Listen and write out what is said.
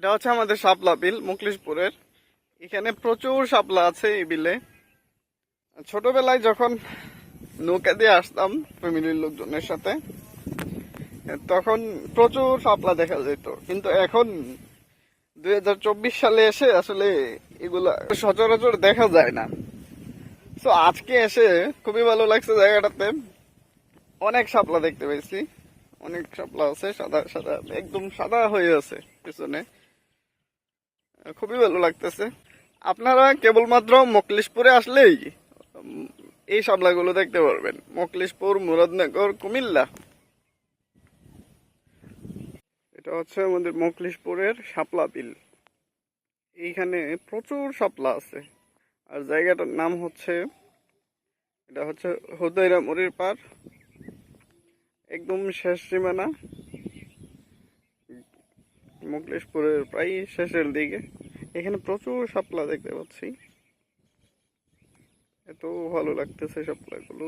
এটা হচ্ছে আমাদের শাপলা বিল মুকলিশপুরের। এখানে প্রচুর শাপলা আছে এই বিলে। ছোটবেলায় যখন নৌকা দিয়ে আসতাম ফ্যামিলির লোকজনের সাথে, তখন প্রচুর শাপলা দেখা যেত, কিন্তু এখন 2024 সালে এসে আসলে এগুলা সচরাচর দেখা যায় না। তো আজকে এসে খুবই ভালো লাগছে জায়গাটাতে। অনেক শাপলা দেখতে পেয়েছি, অনেক শাপলা আছে, সাদা সাদা, একদম সাদা হয়ে আছে পিছনে। খুবই ভালো লাগতেছে। আপনারা কেবলমাত্র মকলিশপুরে আসলেই এই শাপলাগুলো দেখতে পারবেন। মকলিশপুর, মুরাদনগর, কুমিল্লা। এটা হচ্ছে আমাদের মকলিশপুরের শাপলা বিল। এইখানে প্রচুর শাপলা আছে। আর জায়গাটার নাম হচ্ছে, এটা হচ্ছে হুদাইরা মুড়ির পার, একদম শেষ সীমানা, মকলেশপুরের প্রায় শেষের দিকে। এখানে প্রচুর শাপলা দেখতে পাচ্ছি, এত ভালো লাগতেছে শাপলাগুলো।